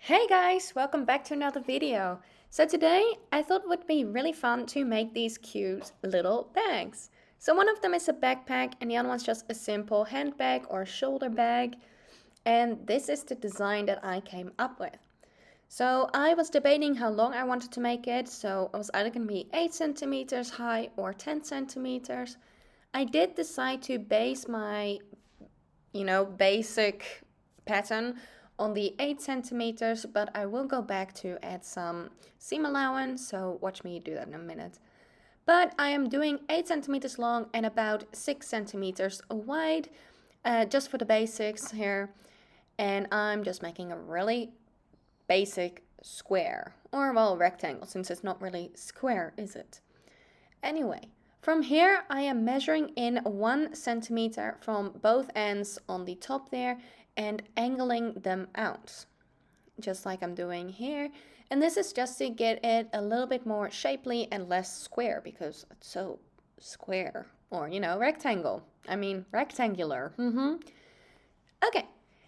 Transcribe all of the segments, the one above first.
Hey guys, welcome back to another video. So today I thought it would be really fun to make these cute little bags. So one of them is a backpack and the other one's just a simple handbag or shoulder bag. And this is the design that I came up with. So I was debating how long I wanted to make it. So it was either going to be 8 centimeters high or 10 centimeters. I did decide to base my basic pattern on the 8 centimeters, but I will go back to add some seam allowance, so watch me do that in a minute. But I am doing 8 centimeters long and about 6 centimeters wide, just for the basics here. And I'm just making a really basic square, or well, rectangle, since it's not really square, is it? Anyway, from here I am measuring in 1 centimeter from both ends on the top there and angling them out, just like I'm doing here. And this is just to get it a little bit more shapely and less square, because it's so square, or rectangle. I mean rectangular. Okay,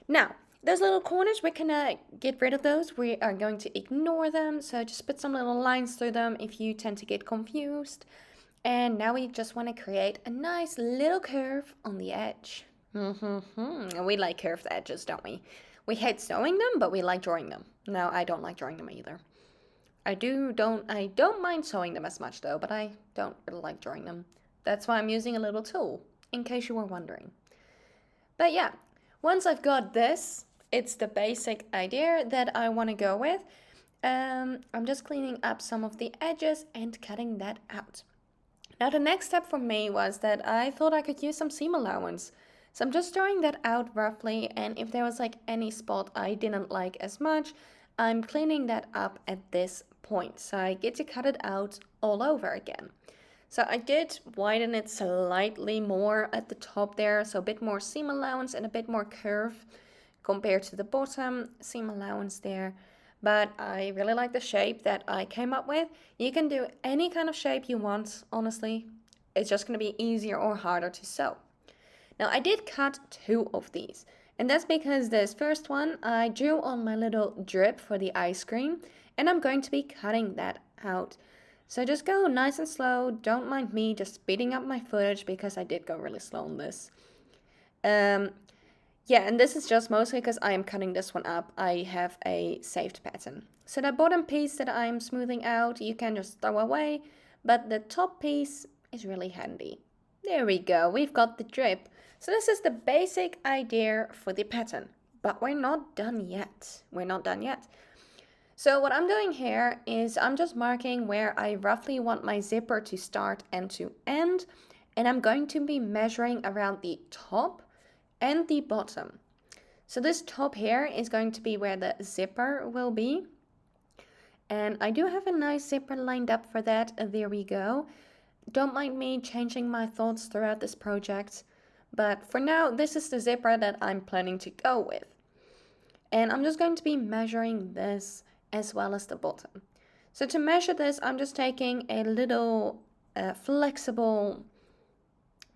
now those little corners, we're gonna get rid of those. We are going to ignore them, so just put some little lines through them if you tend to get confused. And now we just want to create a nice little curve on the edge. And we like curved edges, don't we? We hate sewing them, but we like drawing them. No, I don't like drawing them either. I don't mind sewing them as much though, but I don't really like drawing them. That's why I'm using a little tool, in case you were wondering. But yeah, once I've got this, it's the basic idea that I want to go with. I'm just cleaning up some of the edges and cutting that out. Now the next step for me was that I thought I could use some seam allowance. So I'm just drawing that out roughly, and if there was like any spot I didn't like as much, I'm cleaning that up at this point. So I get to cut it out all over again. So I did widen it slightly more at the top there, so a bit more seam allowance and a bit more curve compared to the bottom seam allowance there. But I really like the shape that I came up with. You can do any kind of shape you want, honestly. It's just going to be easier or harder to sew. Now I did cut 2 of these, and that's because this first one I drew on my little drip for the ice cream, and I'm going to be cutting that out. So just go nice and slow, don't mind me just speeding up my footage because I did go really slow on this. Yeah, and this is just mostly because I am cutting this one up. I have a saved pattern. So the bottom piece that I'm smoothing out, you can just throw away, but the top piece is really handy. There we go, we've got the drip. So this is the basic idea for the pattern, but we're not done yet. So what I'm doing here is I'm just marking where I roughly want my zipper to start and to end, and I'm going to be measuring around the top and the bottom. So this top here is going to be where the zipper will be. And I do have a nice zipper lined up for that. There we go. Don't mind me changing my thoughts throughout this project. But for now, this is the zipper that I'm planning to go with. And I'm just going to be measuring this as well as the bottom. So to measure this, I'm just taking a little flexible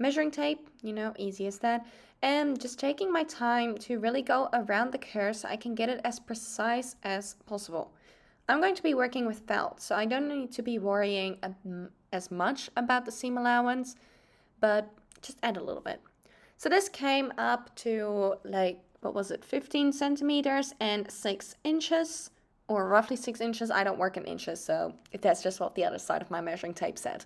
measuring tape, easy as that, and just taking my time to really go around the curve so I can get it as precise as possible. I'm going to be working with felt, so I don't need to be worrying as much about the seam allowance, but just add a little bit. So this came up to 15 centimeters and 6 inches, or roughly 6 inches. I don't work in inches, so that's just what the other side of my measuring tape said.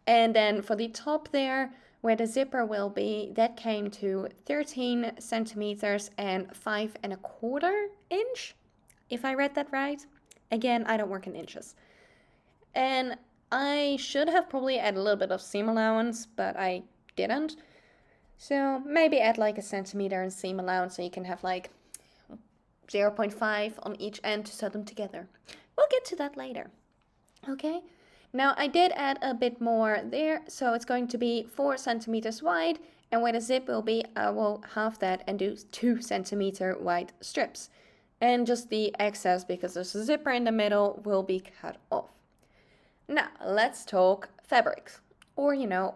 And then for the top there, where the zipper will be, that came to 13 centimeters and 5¼ inch, if I read that right. Again, I don't work in inches. And I should have probably added a little bit of seam allowance, but I didn't. So maybe add like a centimeter in seam allowance so you can have like 0.5 on each end to sew them together. We'll get to that later. Okay. Now I did add a bit more there, so it's going to be 4 centimeters wide, and where the zip will be, I will half that and do 2 centimeter wide strips. And just the excess, because there's a zipper in the middle, will be cut off. Now let's talk fabrics, or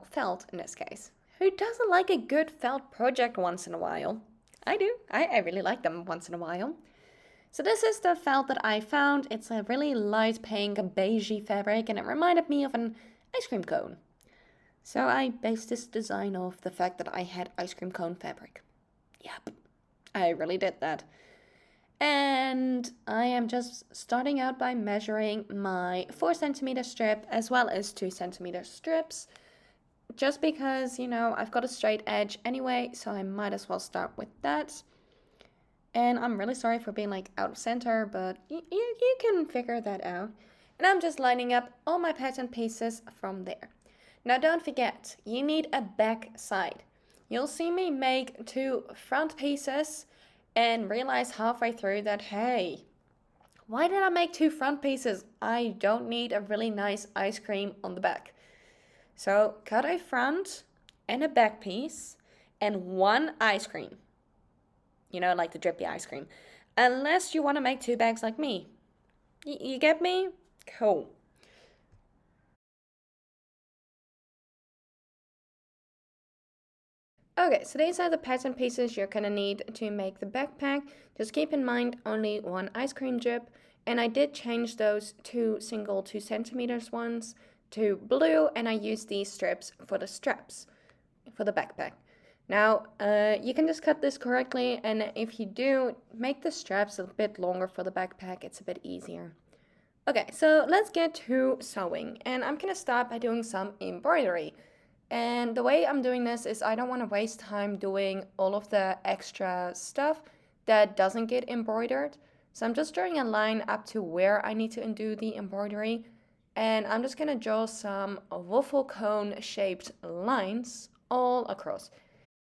felt in this case. Who doesn't like a good felt project once in a while? I do. I really like them once in a while. So this is the felt that I found. It's a really light pink, beigey fabric, and it reminded me of an ice cream cone. So I based this design off the fact that I had ice cream cone fabric. Yep, I really did that. And I am just starting out by measuring my 4 centimeter strip as well as 2 centimeter strips. Just because, I've got a straight edge anyway, so I might as well start with that. And I'm really sorry for being like out of center, but you can figure that out. And I'm just lining up all my pattern pieces from there. Now don't forget, you need a back side. You'll see me make 2 front pieces and realize halfway through that, hey, why did I make 2 front pieces? I don't need a really nice ice cream on the back. So cut a front and a back piece and 1 ice cream. Like the drippy ice cream. Unless you want to make 2 bags like me. You get me? Cool. Okay, so these are the pattern pieces you're gonna need to make the backpack. Just keep in mind only 1 ice cream drip. And I did change those 2 single 2 centimeters ones to blue, and I used these strips for the straps for the backpack. Now, you can just cut this correctly, and if you do, make the straps a bit longer for the backpack, it's a bit easier. Okay, so let's get to sewing, and I'm gonna start by doing some embroidery. And the way I'm doing this is I don't want to waste time doing all of the extra stuff that doesn't get embroidered. So I'm just drawing a line up to where I need to undo the embroidery. And I'm just going to draw some waffle cone shaped lines all across.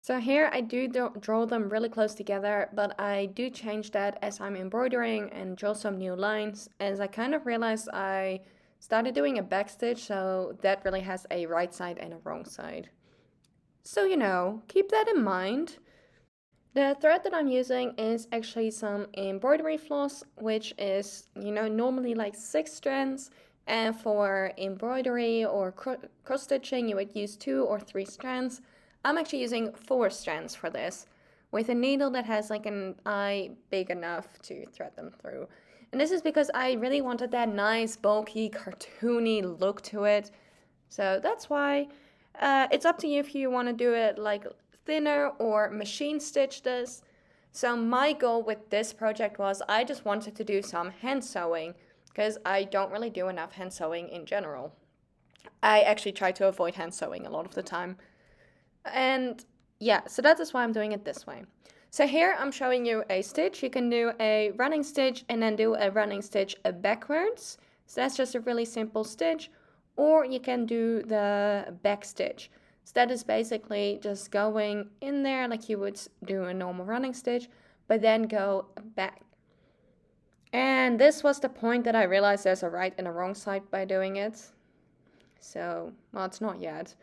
So here I do draw them really close together, but I do change that as I'm embroidering and draw some new lines, as I kind of realized I started doing a backstitch, so that really has a right side and a wrong side. So, keep that in mind. The thread that I'm using is actually some embroidery floss, which is, normally like 6 strands. And for embroidery or cross stitching, you would use 2 or 3 strands. I'm actually using 4 strands for this, with a needle that has like an eye big enough to thread them through. And this is because I really wanted that nice, bulky, cartoony look to it. So that's why. It's up to you if you want to do it like thinner or machine stitch this. So my goal with this project was I just wanted to do some hand sewing, because I don't really do enough hand sewing in general. I actually try to avoid hand sewing a lot of the time. And yeah, so that is why I'm doing it this way. So here I'm showing you a stitch. You can do a running stitch and then do a running stitch backwards. So that's just a really simple stitch. Or you can do the back stitch. So that is basically just going in there like you would do a normal running stitch, but then go back. And this was the point that I realized there's a right and a wrong side by doing it. So, well, it's not yet.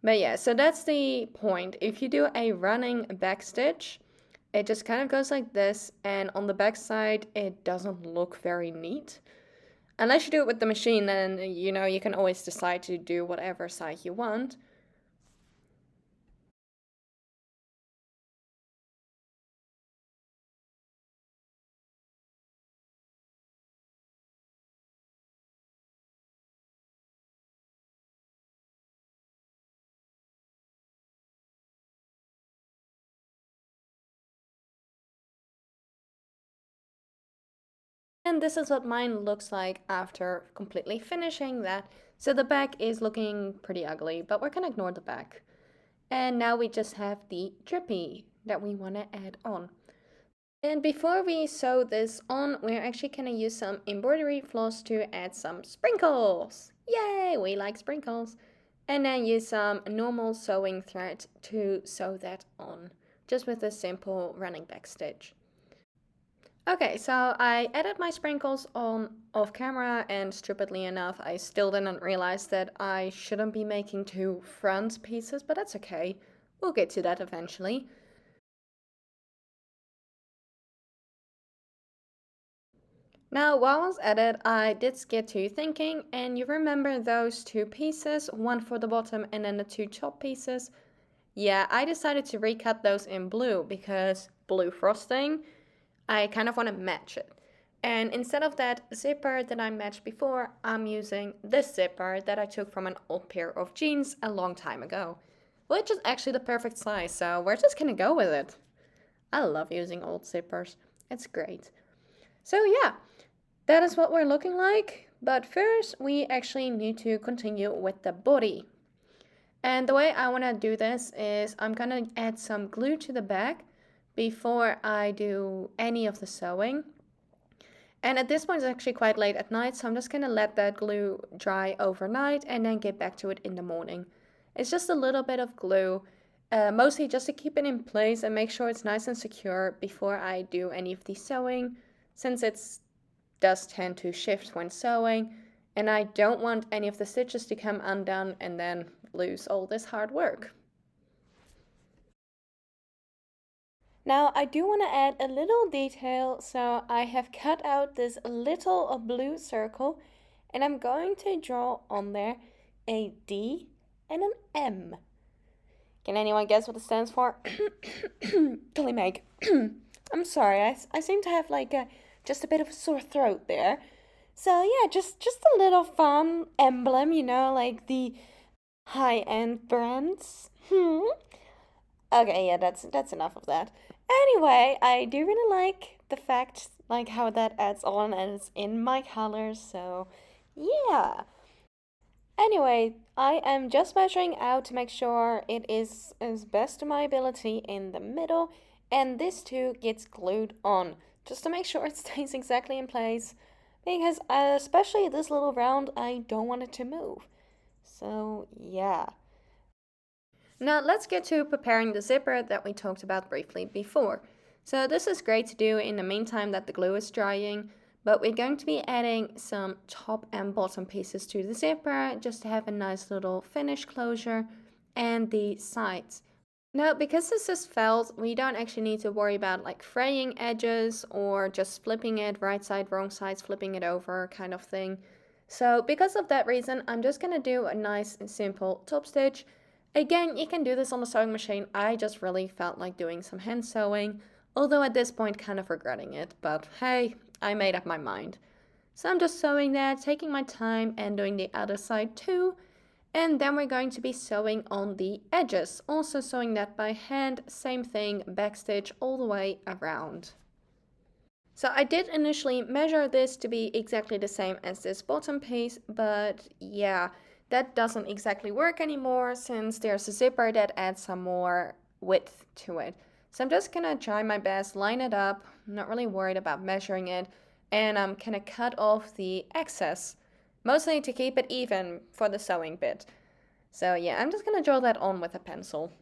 But yeah, so that's the point. If you do a running back stitch, it just kind of goes like this, and on the back side, it doesn't look very neat. Unless you do it with the machine, then, you can always decide to do whatever side you want. And this is what mine looks like after completely finishing that. So the back is looking pretty ugly, but we're gonna ignore the back. And now we just have the drippy that we want to add on. And before we sew this on, we're actually gonna use some embroidery floss to add some sprinkles. Yay, we like sprinkles. And then use some normal sewing thread to sew that on, just with a simple running back stitch. Okay, so I added my sprinkles on off camera, and stupidly enough, I still didn't realize that I shouldn't be making 2 front pieces, but that's okay. We'll get to that eventually. Now, while I was at it, I did get to thinking, and you remember those 2 pieces, one for the bottom and then the 2 top pieces? Yeah, I decided to recut those in blue because blue frosting. I kind of want to match it. And instead of that zipper that I matched before, I'm using this zipper that I took from an old pair of jeans a long time ago, which is actually the perfect size, so we're just gonna go with it. I love using old zippers, it's great. So yeah, that is what we're looking like, but first we actually need to continue with the body. And the way I want to do this is I'm going to add some glue to the back before I do any of the sewing. And at this point it's actually quite late at night, so I'm just going to let that glue dry overnight and then get back to it in the morning. It's just a little bit of glue, mostly just to keep it in place and make sure it's nice and secure before I do any of the sewing, since it does tend to shift when sewing, and I don't want any of the stitches to come undone and then lose all this hard work. Now I do want to add a little detail, so I have cut out this little blue circle and I'm going to draw on there a D and an M. Can anyone guess what it stands for? Totally Meg. I'm sorry, I seem to have like just a bit of a sore throat there. So yeah, just a little fun emblem, like the high-end brands. Okay, yeah, that's enough of that. Anyway, I do really like the fact like how that adds on and it's in my colors, so yeah. Anyway, I am just measuring out to make sure it is as best to my ability in the middle, and this too gets glued on, just to make sure it stays exactly in place, because especially this little round, I don't want it to move. So yeah. Now let's get to preparing the zipper that we talked about briefly before. So this is great to do in the meantime that the glue is drying, but we're going to be adding some top and bottom pieces to the zipper just to have a nice little finish closure, and the sides. Now, because this is felt, we don't actually need to worry about like fraying edges or just flipping it right side, wrong sides, flipping it over kind of thing. So because of that reason, I'm just gonna do a nice and simple top stitch. Again, you can do this on the sewing machine. I just really felt like doing some hand sewing, although at this point kind of regretting it, but hey, I made up my mind. So I'm just sewing that, taking my time and doing the other side too. And then we're going to be sewing on the edges, also sewing that by hand, same thing, backstitch all the way around. So I did initially measure this to be exactly the same as this bottom piece, but yeah, that doesn't exactly work anymore since there's a zipper that adds some more width to it. So I'm just gonna try my best, line it up, I'm not really worried about measuring it, and I'm gonna cut off the excess, mostly to keep it even for the sewing bit. So yeah, I'm just gonna draw that on with a pencil.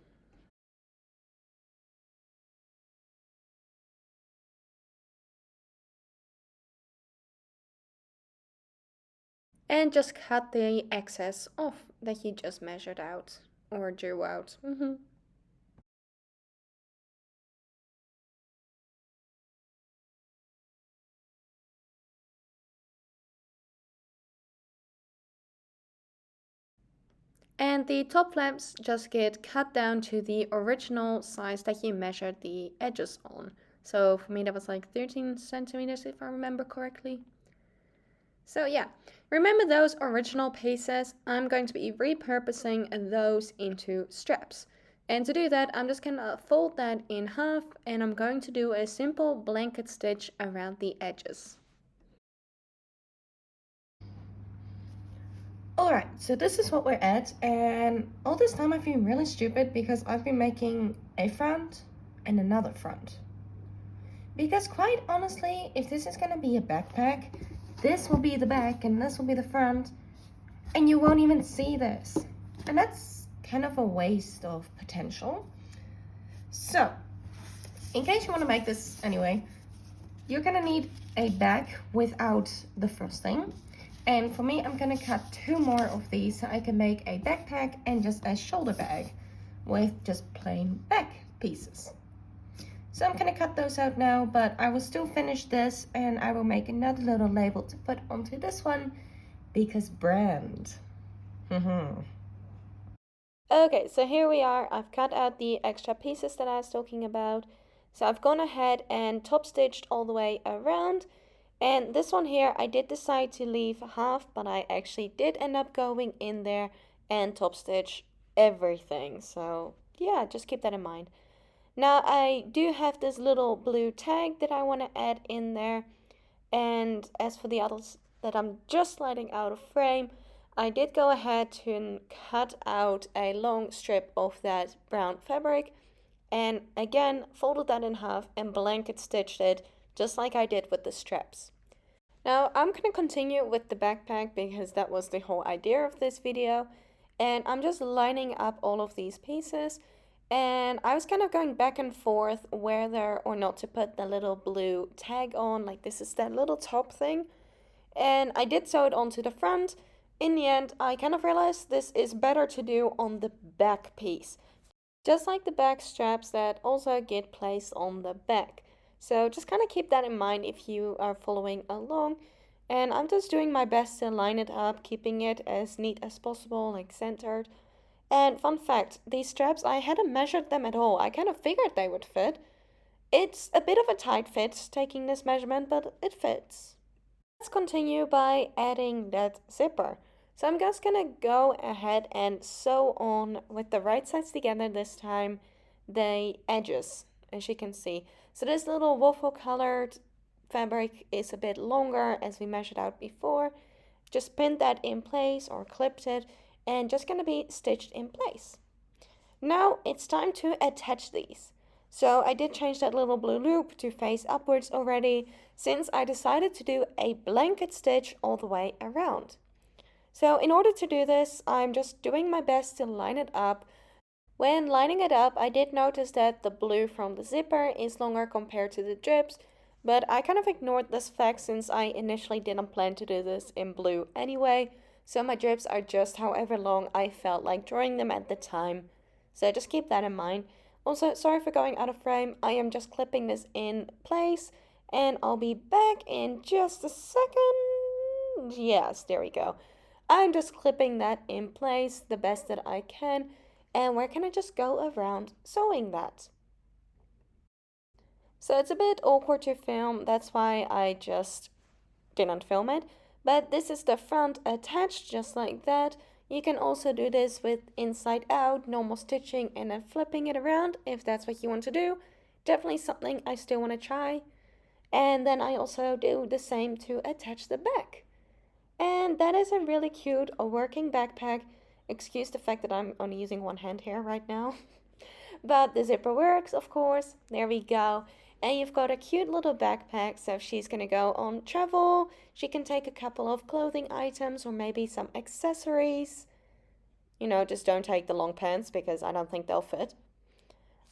And just cut the excess off that you just measured out or drew out. And the top flaps just get cut down to the original size that you measured the edges on. So for me that was like 13 centimeters if I remember correctly. So yeah, remember those original pieces? I'm going to be repurposing those into straps. And to do that, I'm just gonna fold that in half and I'm going to do a simple blanket stitch around the edges. Alright, so this is what we're at, and all this time I've been really stupid because I've been making a front and another front. Because quite honestly, if this is gonna be a backpack, this will be the back and this will be the front, and you won't even see this. And that's kind of a waste of potential. So, in case you want to make this anyway, you're gonna need a back without the frosting. And for me, I'm gonna cut 2 more of these so I can make a backpack and just a shoulder bag with just plain back pieces. So I'm gonna cut those out now, but I will still finish this and I will make another little label to put onto this one because brand. Okay, so here we are. I've cut out the extra pieces that I was talking about. So I've gone ahead and top stitched all the way around. And this one here, I did decide to leave half, but I actually did end up going in there and top stitch everything. So yeah, just keep that in mind. Now I do have this little blue tag that I want to add in there. And as for the others that I'm just sliding out of frame, I did go ahead and cut out a long strip of that brown fabric and again folded that in half and blanket stitched it just like I did with the straps. Now I'm going to continue with the backpack because that was the whole idea of this video, and I'm just lining up all of these pieces, and I was kind of going back and forth whether or not to put the little blue tag on, like this is that little top thing, and I did sew it onto the front. In the end, I kind of realized this is better to do on the back piece, just like the back straps that also get placed on the back. So just kind of keep that in mind if you are following along. And I'm just doing my best to line it up, keeping it as neat as possible, like centered. And fun fact, these straps, I hadn't measured them at all. I kind of figured they would fit. It's a bit of a tight fit taking this measurement, but it fits. Let's continue by adding that zipper. So I'm just gonna go ahead and sew on with the right sides together this time the edges, as you can see. So this little waffle colored fabric is a bit longer as we measured out before. Just pinned that in place or clipped it and just gonna be stitched in place. Now it's time to attach these. So I did change that little blue loop to face upwards already since I decided to do a blanket stitch all the way around. So in order to do this, I'm just doing my best to line it up. When lining it up, I did notice that the blue from the zipper is longer compared to the drips, but I kind of ignored this fact since I initially didn't plan to do this in blue anyway, so my drips are just however long I felt like drawing them at the time. So just keep that in mind. Also, sorry for going out of frame, I am just clipping this in place and I'll be back in just a second. Yes, there we go. I'm just clipping that in place the best that I can, and we're gonna just go around sewing that. So it's a bit awkward to film, that's why I just didn't film it, but this is the front attached just like that. You can also do this with inside out, normal stitching, and then flipping it around if that's what you want to do. Definitely something I still want to try. And then I also do the same to attach the back. And that is a really cute working backpack. Excuse the fact that I'm only using one hand here right now. But the zipper works, of course. There we go. And you've got a cute little backpack, so if she's gonna go on travel, she can take a couple of clothing items or maybe some accessories. You know, just don't take the long pants because I don't think they'll fit.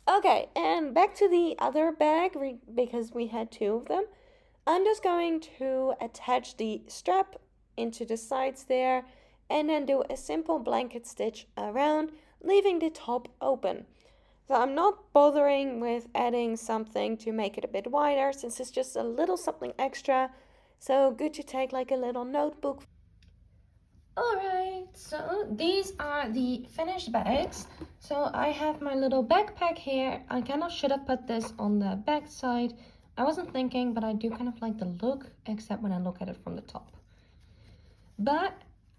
Okay, and back to the other bag because we had two of them. I'm just going to attach the strap into the sides there and then do a simple blanket stitch around, leaving the top open. So I'm not bothering with adding something to make it a bit wider since it's just a little something extra. So good to take like a little notebook. Alright, so these are the finished bags. So I have my little backpack here. I kind of should have put this on the back side. I wasn't thinking, but I do kind of like the look, except when I look at it from the top. But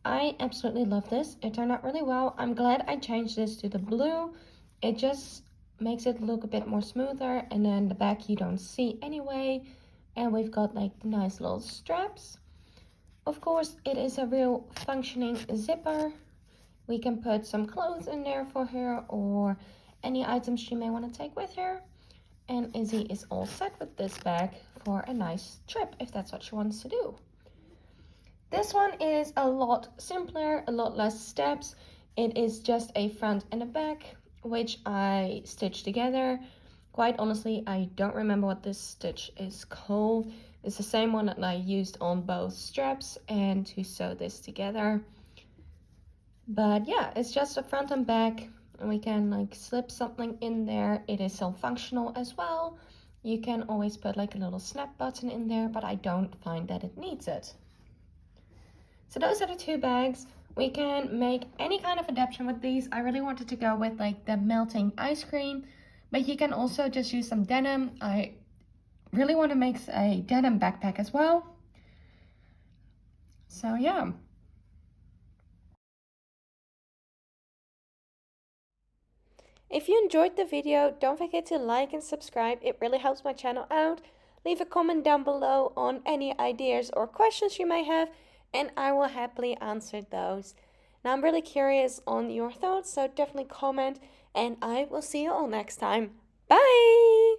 I absolutely love this. It turned out really well. I'm glad I changed this to the blue. It just makes it look a bit more smoother, and then the back you don't see anyway. And we've got like nice little straps. Of course, it is a real functioning zipper. We can put some clothes in there for her or any items she may want to take with her. And Izzy is all set with this bag for a nice trip if that's what she wants to do. This one is a lot simpler, a lot less steps. It is just a front and a back, which I stitched together. Quite honestly, I don't remember what this stitch is called. It's the same one that I used on both straps and to sew this together. But yeah, it's just a front and back, and we can like slip something in there. It is so functional as well. You can always put like a little snap button in there, but I don't find that it needs it. So those are the two bags. We can make any kind of adaptation with these. I really wanted to go with like the melting ice cream, But you can also just use some denim. I really want to make a denim backpack as well. So yeah. If you enjoyed the video, don't forget to like and subscribe. It really helps my channel out. Leave a comment down below on any ideas or questions you may have, and I will happily answer those. Now I'm really curious on your thoughts, so definitely comment, and I will see you all next time. Bye!